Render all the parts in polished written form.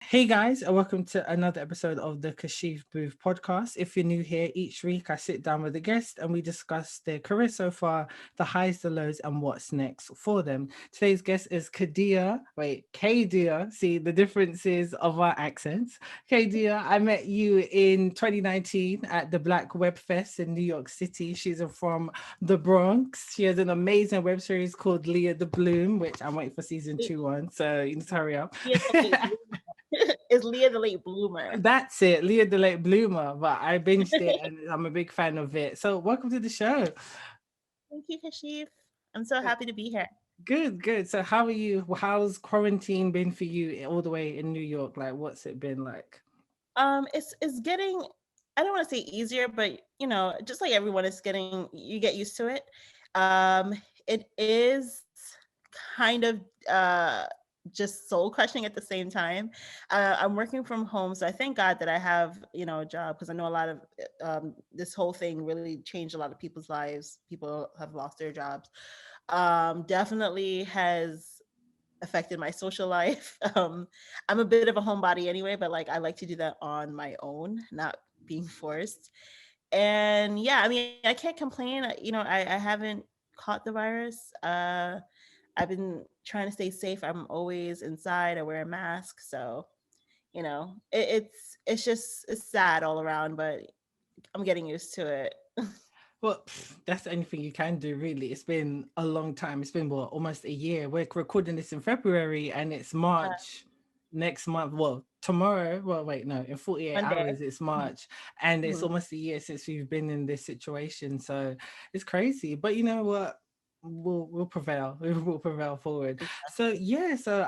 Hey guys, and welcome to another episode of the Kashif Boothe podcast. If you're new here, each week I sit down with a guest and we discuss their career so far, the highs, the lows, and what's next for them. Today's guest is Kadia. See the differences of our accents. Kadia, I met you in 2019 at the Black Web Fest in New York City. She's from the Bronx. She has an amazing web series called Lea The Bloom, which I'm waiting for season 2 on, so you need to hurry up. Is Lea The Late Bloomer. That's it, Lea The Late Bloomer. But I binged it and I'm a big fan of it. So welcome to the show. Thank you, Kashif. I'm so happy to be here. Good. So how are you? How's quarantine been for you all the way in New York? Like, what's it been like? It's getting, I don't want to say easier, but just like everyone is getting, you get used to it. It is kind of just soul crushing at the same time. I'm working from home, so I thank God that I have a job, because I know a lot of this whole thing really changed a lot of people's lives. People have lost their jobs. Definitely has affected my social life. I'm a bit of a homebody anyway, but like I like to do that on my own, not being forced. And yeah, I mean, I can't complain. I haven't caught the virus. I've been trying to stay safe. I'm always inside. I wear a mask. So, it's sad all around, but I'm getting used to it. Well, that's the only thing you can do, really. It's been a long time. It's been almost a year. We're recording this in February and it's March next month. Well, tomorrow. Well, wait, no, in 48 Monday. hours it's March, and it's almost a year since we've been in this situation. So it's crazy. But you know what? We'll prevail. We'll prevail forward. So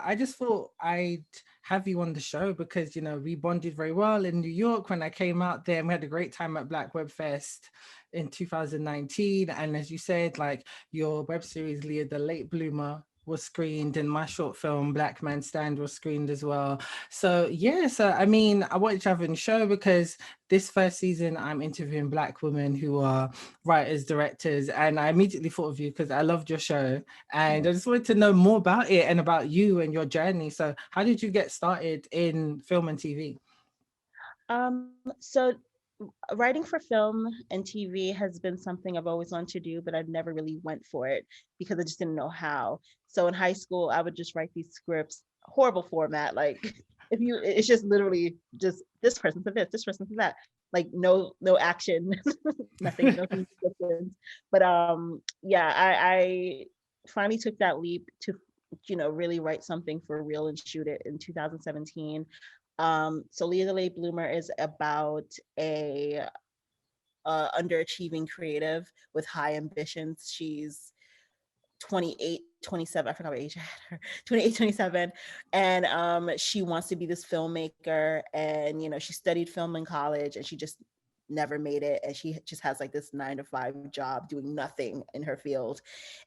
I just thought I'd have you on the show because we bonded very well in New York when I came out there, and we had a great time at Black Web Fest in 2019. And as you said, like, your web series Lea The Late Bloomer was screened, and my short film Black Man Stand was screened as well. So I mean, I wanted to have a show because this first season I'm interviewing Black women who are writers, directors, and I immediately thought of you because I loved your show and I just wanted to know more about it and about you and your journey. So how did you get started in film and TV? So writing for film and TV has been something I've always wanted to do, but I've never really went for it because I just didn't know how. So in high school, I would just write these scripts, horrible format. Like it's just literally just this person said this person said that. Like no action, nothing, no descriptions. But I finally took that leap to really write something for real and shoot it in 2017. So Lea The Late Bloomer is about a underachieving creative with high ambitions. She's 28, 27, I forgot what age I had her, 28, 27. And she wants to be this filmmaker. And, she studied film in college and she just never made it. And she just has like this 9-to-5 job doing nothing in her field.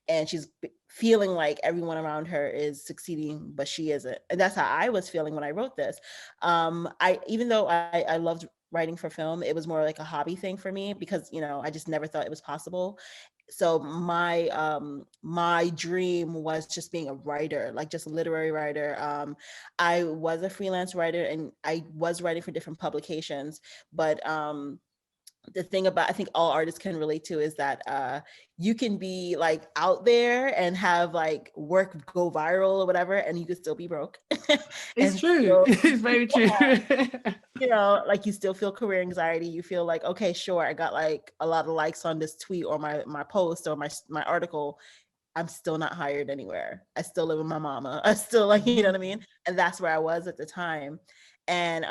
And she's feeling like everyone around her is succeeding, but she isn't. And that's how I was feeling when I wrote this. Even though I loved writing for film, it was more like a hobby thing for me because, I just never thought it was possible. So my dream was just being a writer, like just a literary writer. I was a freelance writer and I was writing for different publications, but the thing about, I think all artists can relate to is that you can be like out there and have like work go viral or whatever, and you could still be broke. It's true. It's very true. Like you still feel career anxiety. You feel like, okay, sure, I got like a lot of likes on this tweet or my post or my article. I'm still not hired anywhere. I still live with my mama. I still like, you know what I mean? And that's where I was at the time. And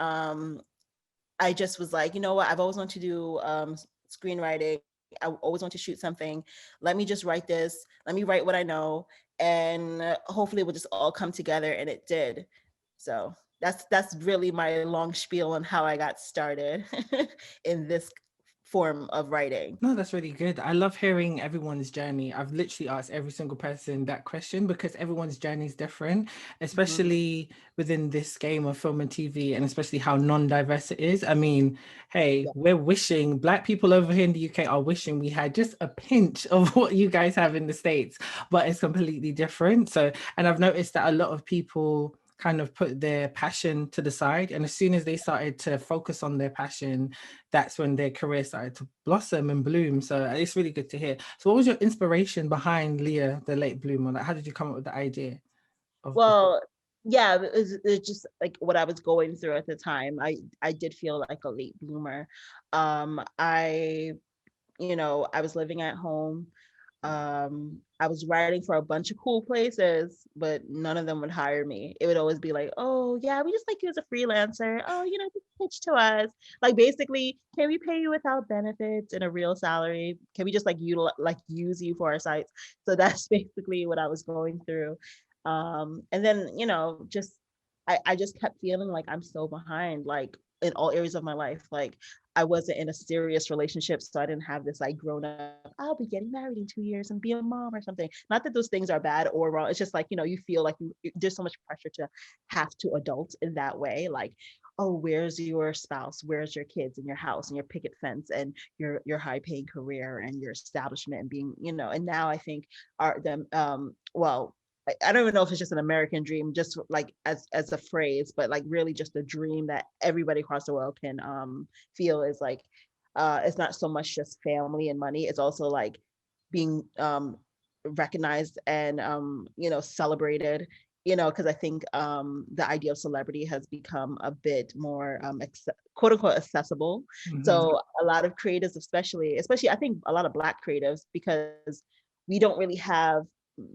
I just was like, you know what? I've always wanted to do screenwriting. I always want to shoot something. Let me just write this. Let me write what I know. And hopefully it will just all come together. And it did. So that's really my long spiel on how I got started in this form of writing. No, that's really good. I love hearing everyone's journey. I've literally asked every single person that question because everyone's journey is different, especially within this game of film and TV, and especially how non-diverse it is. I mean, hey, we're wishing, Black people over here in the UK are wishing we had just a pinch of what you guys have in the States, but it's completely different. So, and I've noticed that a lot of people kind of put their passion to the side. And as soon as they started to focus on their passion, that's when their career started to blossom and bloom. So it's really good to hear. So what was your inspiration behind Lea the Late Bloomer? Like, how did you come up with the idea of Well, yeah, it's just like what I was going through at the time. I did feel like a late bloomer. I I was living at home. I was writing for a bunch of cool places, but none of them would hire me. It would always be like, oh yeah, we just like you as a freelancer. Oh, just pitch to us. Like basically, can we pay you without benefits and a real salary? Can we just use you for our sites? So that's basically what I was going through. And then, just I just kept feeling like I'm so behind, like in all areas of my life. Like I wasn't in a serious relationship, so I didn't have this like grown up, I'll be getting married in 2 years and be a mom or something. Not that those things are bad or wrong. It's just like, you feel like there's so much pressure to have to adult in that way. Like, oh, where's your spouse? Where's your kids and your house and your picket fence and your high paying career and your establishment and being, and now I think I don't even know if it's just an American dream, just like as a phrase, but like really just a dream that everybody across the world can feel is like, it's not so much just family and money. It's also like being recognized and celebrated, because I think the idea of celebrity has become a bit more quote unquote accessible. Mm-hmm. So a lot of creatives, especially I think a lot of Black creatives, because we don't really have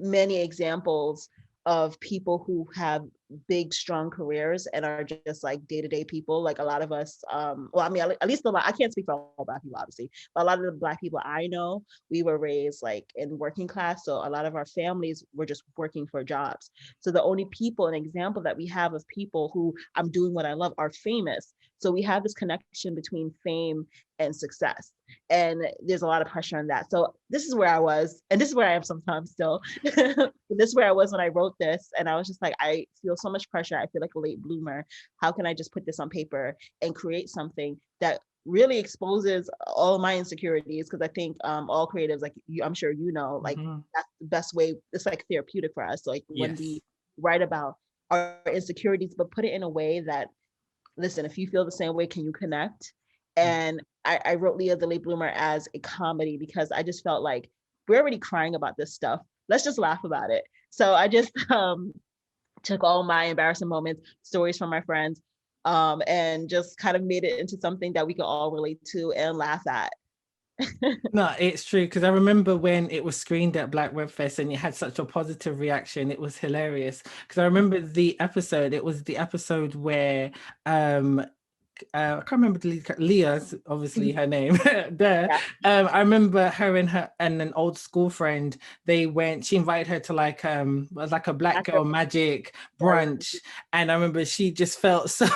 many examples of people who have big, strong careers and are just like day-to-day people. Like a lot of us, at least I can't speak for all Black people, obviously, but a lot of the Black people I know, we were raised like in working class. So a lot of our families were just working for jobs. So the only people, an example that we have of people who I'm doing what I love are famous. So we have this connection between fame and success. And there's a lot of pressure on that. So this is where I was, and this is where I am sometimes still. This is where I was when I wrote this. And I was just like, I feel so much pressure. I feel like a late bloomer. How can I just put this on paper and create something that really exposes all of my insecurities? Because I think all creatives, like you, I'm sure like that's the best way. It's like therapeutic for us. So like when we write about our insecurities, but put it in a way that, listen, if you feel the same way, can you connect? And I wrote Lea the Late Bloomer as a comedy because I just felt like we're already crying about this stuff. Let's just laugh about it. So I just took all my embarrassing moments, stories from my friends, and just kind of made it into something that we could all relate to and laugh at. No, it's true, because I remember when it was screened at Black Web Fest and it had such a positive reaction. It was hilarious because I remember the episode. It was the episode where I can't remember Leah's obviously her name there. Yeah. I remember her and an old school friend. She invited her to like a Black Girl Magic brunch, and I remember she just felt so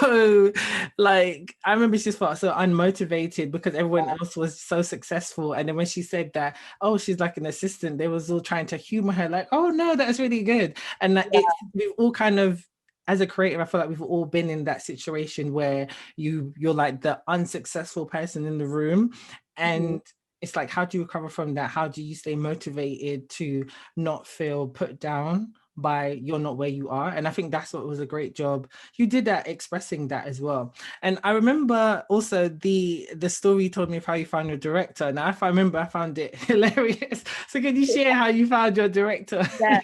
unmotivated because everyone else was so successful. And then when she said that, oh, she's like an assistant, they was all trying to humor her, like, oh no, that's really good. And we've all kind of, as a creative, I feel like we've all been in that situation where you're like the unsuccessful person in the room, and it's like, how do you recover from that? How do you stay motivated to not feel put down by you're not where you are? And I think that's what was a great job you did at expressing that as well. And I remember also the story you told me of how you found your director. Now, if I remember, I found it hilarious. So can you share how you found your director? Yeah.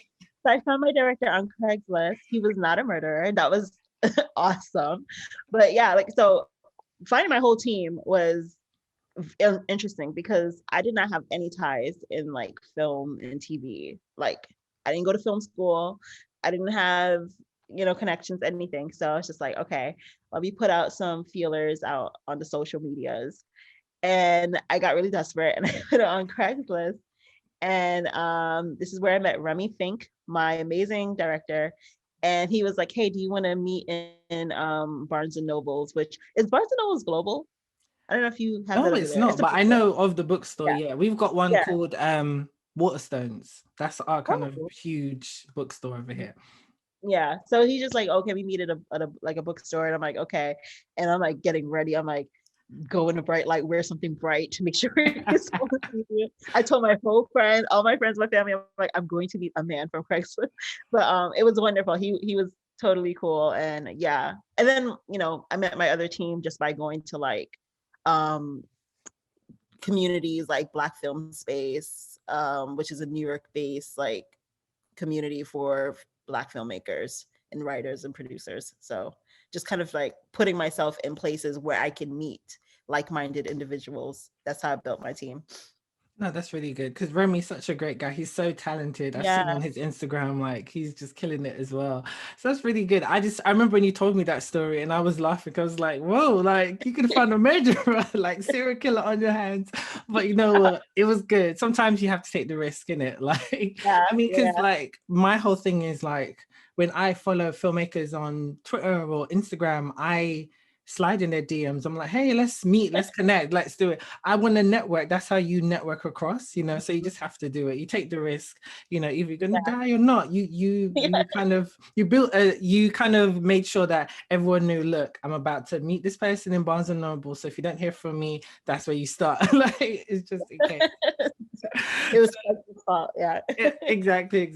So I found my director on Craigslist. He was not a murderer. That was awesome. But yeah, so finding my whole team was interesting because I did not have any ties in like film and TV. Like I didn't go to film school. I didn't have, connections, anything. So it's just like, okay, let me put out some feelers out on the social medias. And I got really desperate and I put it on Craigslist. And this is where I met Remy Fink, my amazing director. And he was like, hey, do you want to meet in Barnes and Nobles, which is Barnes and Nobles global? I don't know if you have that. No, it's not, but I know of the bookstore. Yeah, we've got one called Waterstones. That's our kind of huge bookstore over here. Yeah. So he's just like, okay, we meet at a bookstore. And I'm like, okay. And I'm like getting ready. I'm like, go in a bright light, wear something bright to make sure it's I told my whole all my friends, my family, I'm like, I'm going to meet a man from Craigslist. But it was wonderful. He was totally cool. And yeah, and then I met my other team just by going to like um communities like Black Film Space, which is a New York based like community for Black filmmakers and writers and producers. So just kind of like putting myself in places where I can meet like-minded individuals. That's how I built my team. No, that's really good because Remy's such a great guy. He's so talented. I've seen Yeah. on his Instagram, like he's just killing it as well. So that's really good. I remember when you told me that story and I was laughing. I was like, whoa, like you could find a murderer, like serial killer on your hands. But you know what? It was good. Sometimes you have to take the risk in it. Like, Yeah, I mean, because like my whole thing is like when I follow filmmakers on Twitter or Instagram, I slide in their DMs. I'm like, hey, let's meet, let's connect, let's do it. I want to network. That's how you network across, so you just have to do it. You take the risk, either you're gonna die or not. You kind of you kind of made sure that everyone knew, look, I'm about to meet this person in Barnes and Noble. So if you don't hear from me, that's where you start. Like it's just okay. It was fault. Yeah. Exactly.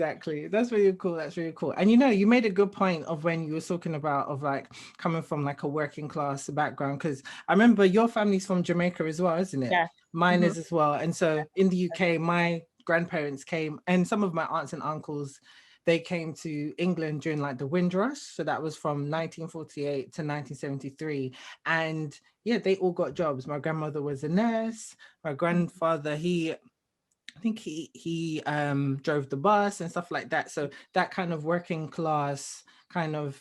That's really cool. That's really cool. And you made a good point of when you were talking about of like coming from like a working class background, because I remember your family's from Jamaica as well, isn't it? Yeah. Mine is as well. And so in the UK, my grandparents came, and some of my aunts and uncles, they came to England during like the Windrush. So that was from 1948 to 1973. And yeah, they all got jobs. My grandmother was a nurse. My grandfather, I think he drove the bus and stuff like that. So that kind of working class kind of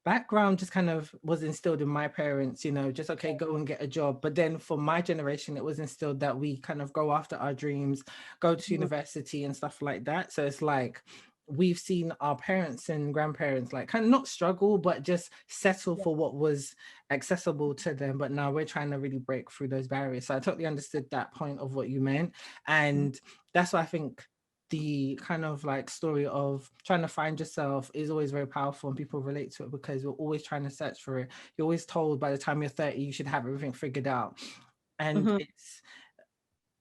background just kind of was instilled in my parents, just okay, go and get a job. But then for my generation, it was instilled that we kind of go after our dreams, go to university and stuff like that. So it's like we've seen our parents and grandparents like kind of not struggle, but just settle for what was accessible to them. But now we're trying to really break through those barriers. So I totally understood that point of what you meant. And that's why I think the kind of like story of trying to find yourself is always very powerful, and people relate to it because we're always trying to search for it. You're always told by the time you're 30, you should have everything figured out. And it's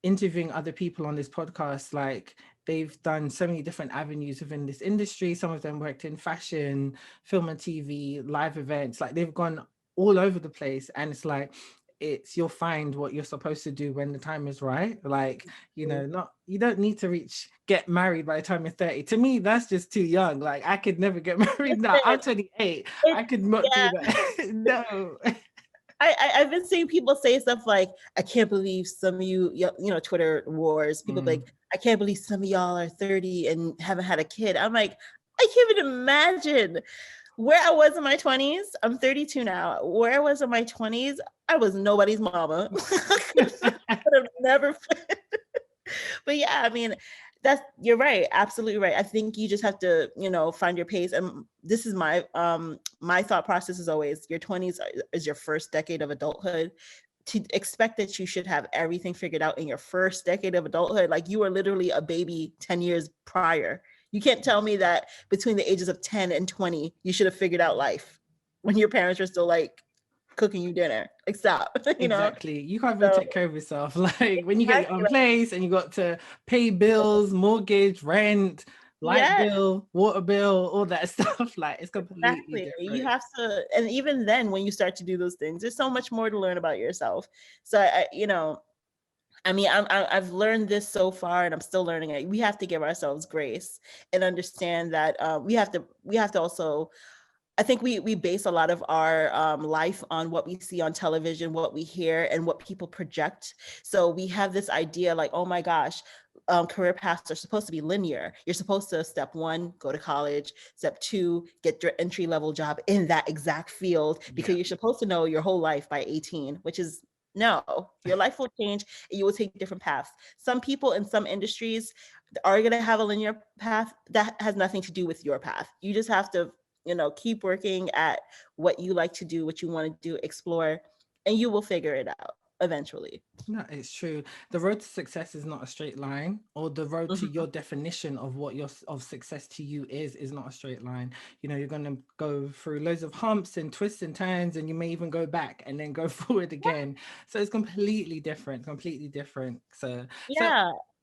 interviewing other people on this podcast, like they've done so many different avenues within this industry. Some of them worked in fashion, film and TV, live events, like they've gone all over the place. And it's like, you'll find what you're supposed to do when the time is right. Like, you don't need to get married by the time you're 30. To me, that's just too young. Like I could never get married now. I'm 28. I could not do that. No. I've been seeing people say stuff like, I can't believe some of you, Twitter wars, people like, I can't believe some of y'all are 30 and haven't had a kid. I'm like, I can't even imagine where I was in my 20s. I'm 32 now. Where I was in my 20s, I was nobody's mama. I could have never. But yeah, I mean, you're right, absolutely right. I think you just have to, find your pace. And this is my my thought process is always, your 20s is your first decade of adulthood. To expect that you should have everything figured out in your first decade of adulthood, like you are literally a baby 10 years prior. You can't tell me that between the ages of 10 and 20, you should have figured out life when your parents were still like cooking you dinner. Like stop. Exactly. You can't even take care of yourself. Like when you get your own place and you got to pay bills, mortgage, rent, light bill, water bill, all that stuff. Like it's completely different. You have to, and even then when you start to do those things, there's so much more to learn about yourself. So I've learned this so far and I'm still learning it. We have to give ourselves grace and understand that we have to also, I think we base a lot of our life on what we see on television, what we hear, and what people project. So we have this idea like, oh my gosh, career paths are supposed to be linear. You're supposed to, step one, go to college. Step two, get your entry level job in that exact field, because you're supposed to know your whole life by 18, which is no, your life will change and you will take different paths. Some people in some industries are going to have a linear path that has nothing to do with your path. You just have to keep working at what you like to do, what you want to do, explore, and you will figure it out eventually. No, it's true. The road to success is not a straight line, or the road to your definition of what of success to you is not a straight line. You're going to go through loads of humps and twists and turns, and you may even go back and then go forward again. So it's completely different. So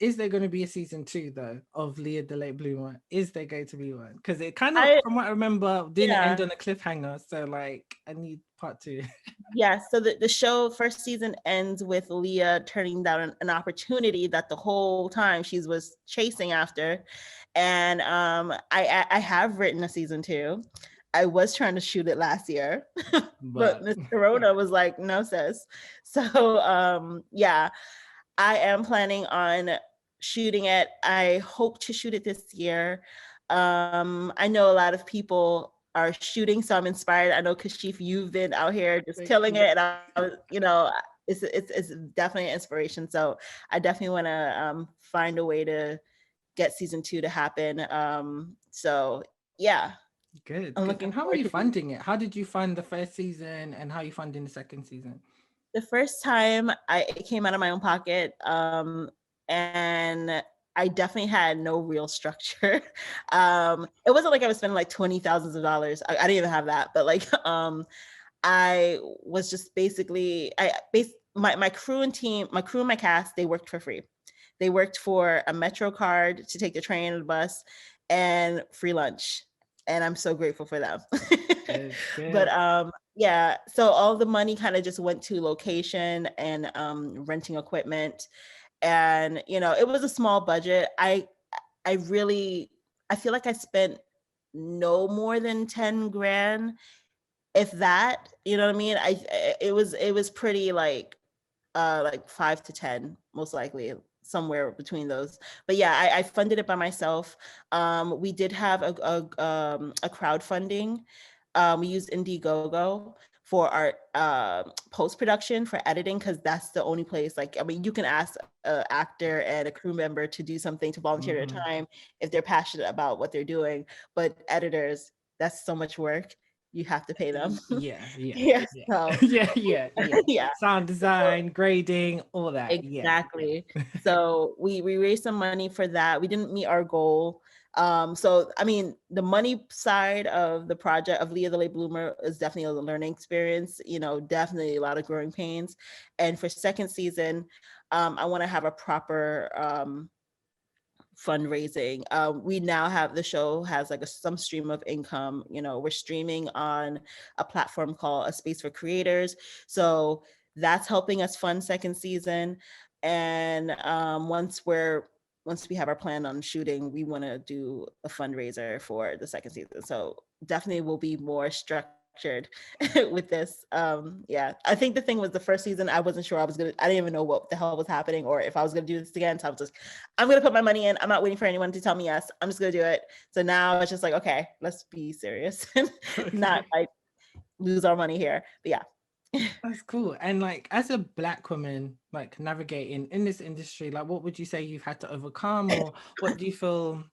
is there going to be a season 2 though of Lea The Late Bloomer? Is there going to be one? Because it kind of, I from what I remember, didn't end Yeah. on a cliffhanger. So like, I need part 2. Yeah, so the show first season ends with Leah turning down an opportunity that the whole time she was chasing after, and I have written a season 2. I was trying to shoot it last year, but But Miss Corona was like, "No, sis." So yeah, I am planning on shooting it. I hope to shoot it this year. I know a lot of people are shooting, so I'm inspired. I know Kashif, you've been out here just thank killing you. it, and I was, it's definitely an inspiration. So I definitely want to find a way to get season 2 to happen. So yeah, Good, I'm good. looking And how are forward you to it. funding it? How did you fund the first season, and how are you funding the second season? The first time it came out of my own pocket, and I definitely had no real structure. It wasn't like I was spending like $20,000. I didn't even have that, but like I was just basically my crew and team, my crew and my cast, they worked for free. They worked for a Metro card to take the train and the bus, and free lunch. And I'm so grateful for them. Good, But good. yeah, so all the money kind of just went to location and renting equipment. And it was a small budget. I really, I feel like I spent no more than 10 grand, if that. You know what I mean? It was pretty like 5 to 10, most likely, somewhere between those. But yeah, I funded it by myself. We did have a crowdfunding. We used Indiegogo for our post production, for editing, because that's the only place. Like, I mean, you can ask an actor and a crew member to do something, to volunteer their Hmm. time if they're passionate about what they're doing. But editors, that's so much work. You have to pay them. Yeah, yeah, Yeah. yeah, So yeah, yeah, yeah. yeah. Sound So design, grading, all that. Yeah, exactly. yeah. So we raised some money for that. We didn't meet our goal. So I mean, the money side of the project of Lea The Late Bloomer is definitely a learning experience. Definitely a lot of growing pains. And for second season, I want to have a proper fundraising. We now have, the show has like some stream of income. We're streaming on a platform called A Space for Creators. So that's helping us fund second season. And once we have our plan on shooting, we want to do a fundraiser for the second season. So definitely will be more structured with this. Yeah, I think the thing was, the first season, I wasn't sure I didn't even know what the hell was happening, or if I was gonna do this again. So I was just, I'm gonna put my money in. I'm not waiting for anyone to tell me yes. I'm just gonna do it. So now it's just like, okay, let's be serious and not Okay. like lose our money here. But yeah. That's cool. And like, as a Black woman, like navigating in this industry, like what would you say you've had to overcome, or what do you feel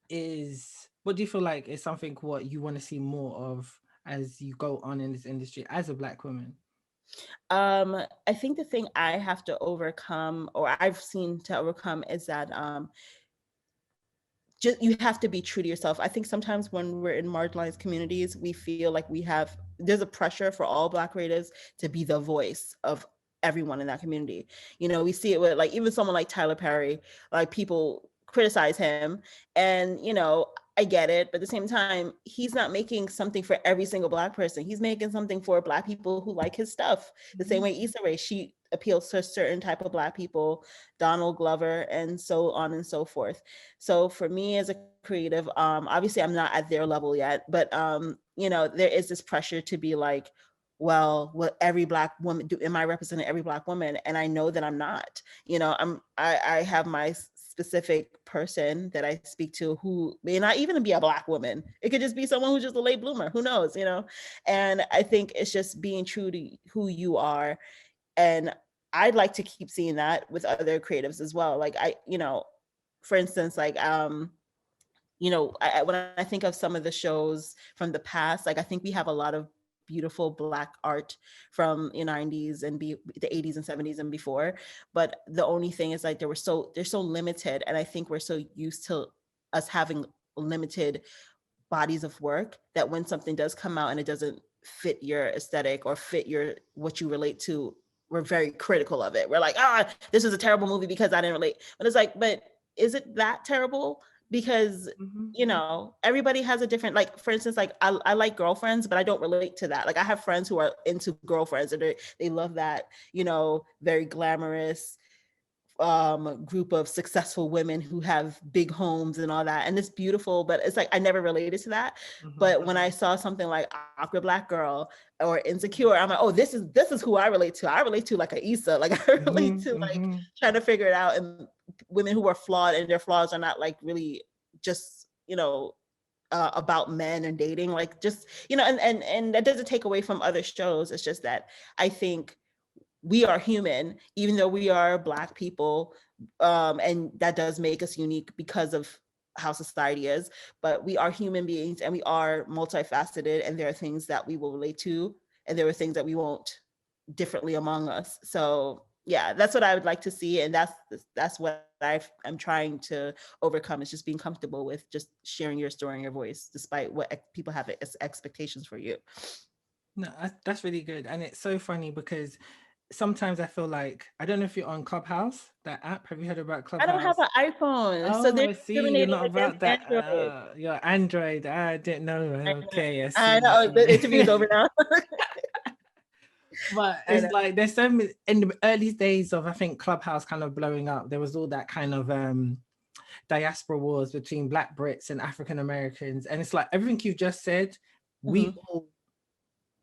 like is something what you want to see more of as you go on in this industry as a Black woman? I think the thing I have to overcome, or I've seen to overcome, is that just, you have to be true to yourself. I think sometimes when we're in marginalized communities, we feel like there's a pressure for all Black creatives to be the voice of everyone in that community. We see it with, like, even someone like Tyler Perry. Like, people criticize him, and I get it, but at the same time, he's not making something for every single Black person. He's making something for Black people who like his stuff. The same way Issa Rae, she appeals to a certain type of Black people, Donald Glover, and so on and so forth. So for me as a creative, obviously I'm not at their level yet, but there is this pressure to be like, well, what every Black woman do? Am I representing every Black woman? And I know that I'm not. I have my specific person that I speak to, who may not even be a Black woman. It could just be someone who's just a late bloomer. Who knows? And I think it's just being true to who you are. And I'd like to keep seeing that with other creatives as well. Like, for instance, like, when I think of some of the shows from the past, like, I think we have a lot of beautiful Black art from the 90s and the 80s and 70s and before. But the only thing is, like, they're so limited. And I think we're so used to us having limited bodies of work, that when something does come out and it doesn't fit your aesthetic or fit what you relate to we're very critical of it. We're like, this is a terrible movie because I didn't relate. But it's like, but is it that terrible? Because you know, everybody has a different, like, for instance, like I like Girlfriends, but I don't relate to that. Like, I have friends who are into Girlfriends and they love that, you know, very glamorous group of successful women who have big homes and all that, and it's beautiful, but it's like I never related to that. But when I saw something like Awkward Black Girl or Insecure, I'm like, oh, this is who I relate to. I relate to like a Issa, like I relate to like trying to figure it out, and women who are flawed, and their flaws are not like really just, you know, about men and dating, like, just, you know, and that doesn't take away from other shows. It's just that I think we are human, even though we are Black people, and that does make us unique because of how society is, but we are human beings and we are multifaceted, and there are things that we will relate to and there are things that we won't, differently among us. So yeah, that's what I would like to see, and that's what I'm trying to overcome, is just being comfortable with just sharing your story and your voice despite what people have as expectations for you. No, that's really good. And it's so funny because sometimes I feel like, I don't know if you're on Clubhouse, that app. Have you heard about I don't have Clubhouse? an iPhone, so they're Oh, see, you're discriminating not about against that. Android. You're Android. I didn't know. Okay, I I see. know the interview is over now. But it's like there's so many in the early days of, I think, Clubhouse kind of blowing up. There was all that kind of diaspora wars between Black Brits and African Americans, and it's like everything you just said, we all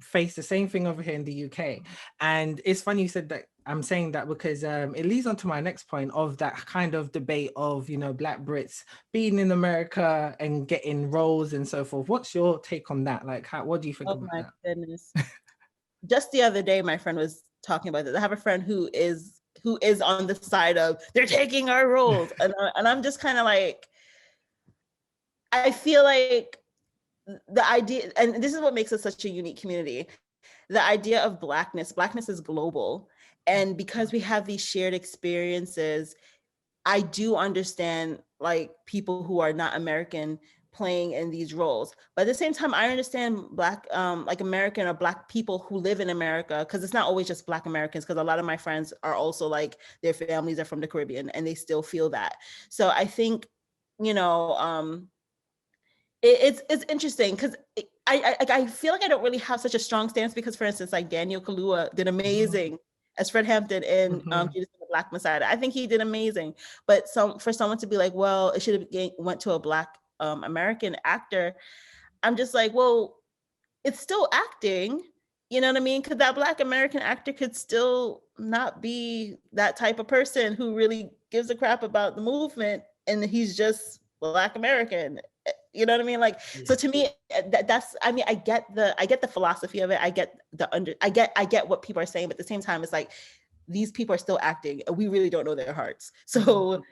face the same thing over here in the UK. And it's funny you said that. I'm saying that because it leads on to my next point of that kind of debate of, you know, Black Brits being in America and getting roles and so forth. What's your take on that? Like, what do you think about that? Oh my goodness. Just the other day, my friend was talking about this. I have a friend who is on the side of, they're taking our roles. and I'm just kind of like, I feel like the idea, and this is what makes us such a unique community, the idea of blackness is global. And because we have these shared experiences, I do understand like people who are not American playing in these roles. But at the same time, I understand Black, like American or Black people who live in America, because it's not always just Black Americans, because a lot of my friends are also like, their families are from the Caribbean and they still feel that. So I think, you know, it's interesting because I feel like I don't really have such a strong stance, because for instance, like Daniel Kaluuya did amazing as Fred Hampton in Judas and the Black Messiah. I think he did amazing, but for someone to be like, well, it should have went to a Black American actor, I'm just like, well, it's still acting, you know what I mean? Because that Black American actor could still not be that type of person who really gives a crap about the movement, and he's just Black American. You know what I mean? Like, so to me, that's, I mean, I get the philosophy of it. I get I get what people are saying, but at the same time, it's like, these people are still acting and we really don't know their hearts. So,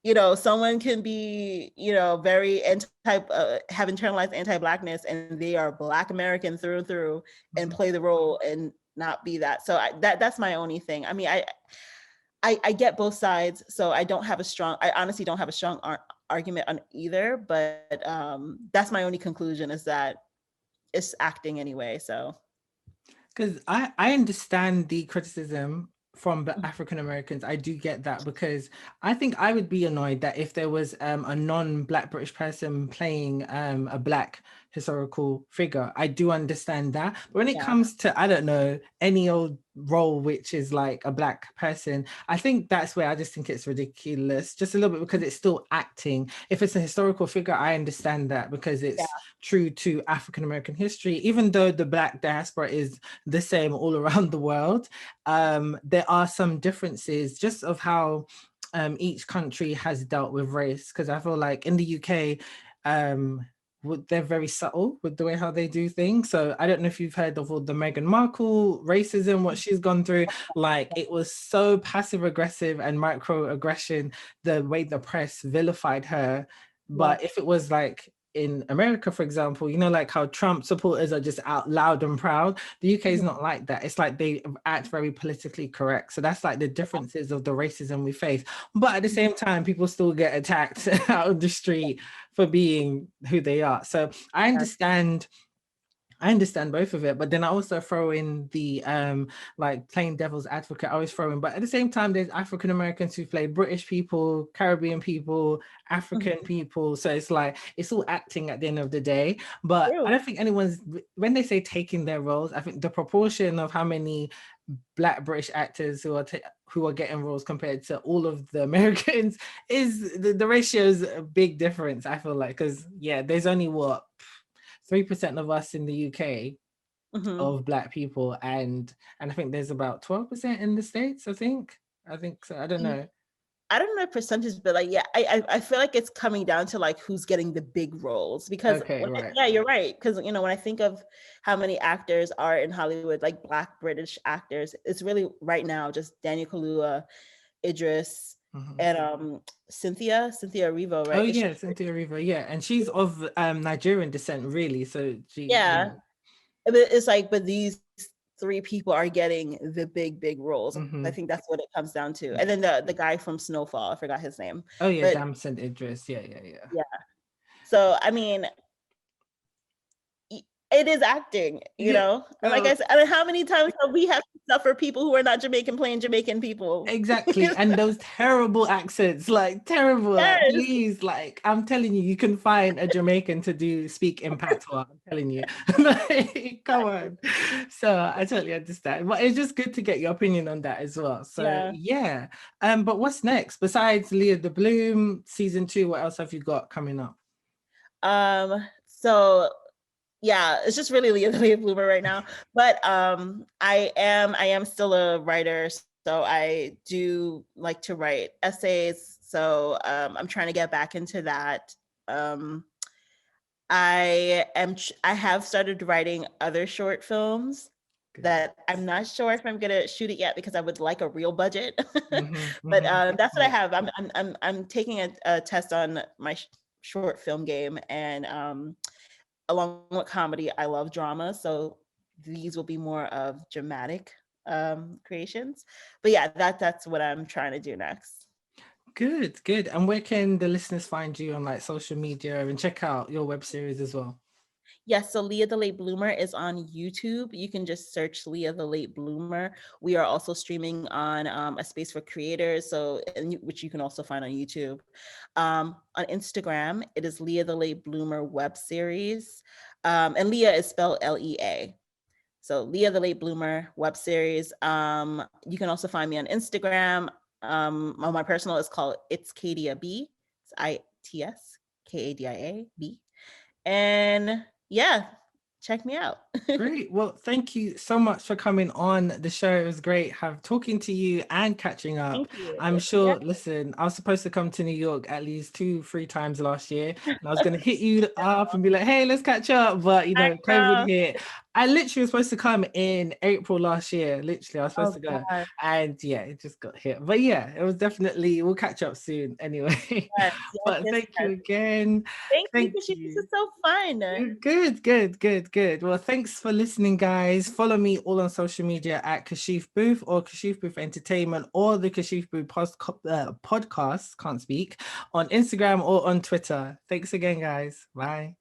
you know, someone can be, you know, very have internalized anti-Blackness, and they are Black American through and through, and play the role and not be that. So that's my only thing. I mean, I get both sides, so I honestly don't have a strong argument on either, but that's my only conclusion, is that it's acting anyway. So, because I understand the criticism from the African Americans. I do get that, because I think I would be annoyed that if there was a non-Black British person playing a Black historical figure. I do understand that, but when it comes to, I don't know, any old role which is like a Black person, I think that's where I just think it's ridiculous, just a little bit, because it's still acting. If it's a historical figure, I understand that, because it's true to African American history, even though the Black diaspora is the same all around the world. There are some differences just of how each country has dealt with race, because I feel like in the UK, they're very subtle with the way how they do things. So I don't know if you've heard of all the Meghan Markle racism, what she's gone through. Like, it was so passive aggressive and microaggression, the way the press vilified her. But if it was like in America, for example, you know, like how Trump supporters are just out loud and proud, the UK is not like that. It's like they act very politically correct. So that's like the differences of the racism we face. But at the same time, people still get attacked out of the street for being who they are. So I understand I understand both of it, but then I also throw in the like playing devil's advocate. I always throw in, but at the same time, there's African Americans who play British people, Caribbean people, African people. So it's like it's all acting at the end of the day. But I True. don't think anyone's, when they say taking their roles, I think the proportion of how many Black British actors who are getting roles compared to all of the Americans is the ratio is a big difference. I feel like, because yeah, there's only what 3% of us in the UK of Black people, and I think there's about 12% in the States. I think so. I don't know. I don't know percentage, but like, yeah, I feel like it's coming down to like who's getting the big roles, because Okay, right. yeah, you're right. Because you know, when I think of how many actors are in Hollywood, like Black British actors, it's really right now just Daniel Kaluuya, Idris, and Cynthia Erivo, Oh right? yeah, Cynthia Erivo, yeah, and she's of Nigerian descent, really. So she, Yeah, but it's like, but these three people are getting the big roles. I think that's what it comes down to. And then the guy from Snowfall, I forgot his name. Oh yeah, But Damson Idris, yeah. yeah. So I mean, it is acting, you know. And like I said, I mean, how many times have we had to suffer people who are not Jamaican playing Jamaican people? Exactly. And those terrible accents, like terrible, like Yes. please, like I'm telling you, you can find a Jamaican to speak in patois. I'm telling you. Like, come on. So I totally understand. But it's just good to get your opinion on that as well. So yeah. But what's next? Besides Lea The Bloom season 2, what else have you got coming up? So yeah, it's just really Lea The Late Bloomer right now. But I am still a writer, so I do like to write essays. So I'm trying to get back into that. I have started writing other short films that I'm not sure if I'm gonna shoot it yet, because I would like a real budget. But that's what I have. I'm taking a test on my short film game, and along with comedy, I love drama, so these will be more of dramatic creations. But yeah, that's what I'm trying to do next. Good. And where can the listeners find you on like social media and check out your web series as well? Yes, so Lea The Late Bloomer is on YouTube. You can just search Lea The Late Bloomer. We are also streaming on A Space for Creators, which you can also find on YouTube. On Instagram, it is Lea The Late Bloomer web series, and Lea is spelled Lea. So Lea The Late Bloomer web series. You can also find me on Instagram. On my personal, it's called It's Kadia B. It's ITSKADIA-B. And yeah, check me out. Great. Well, thank you so much for coming on the show. It was great talking to you and catching up. Thank you. I'm sure, listen, I was supposed to come to New York at least 2-3 times last year, and I was going to hit you up and be like, hey, let's catch up. But, you know, COVID hit. I literally was supposed to come in April last year. Literally, I was supposed to go. God. And yeah, it just got hit. But yeah, it was definitely, we'll catch up soon anyway. But thank you again. Thank you. This is so fun. Good. Well, thanks for listening, guys. Follow me all on social media at Kashif Boothe or Kashif Boothe Entertainment or the Kashif Boothe podcast, can't speak, on Instagram or on Twitter. Thanks again, guys. Bye.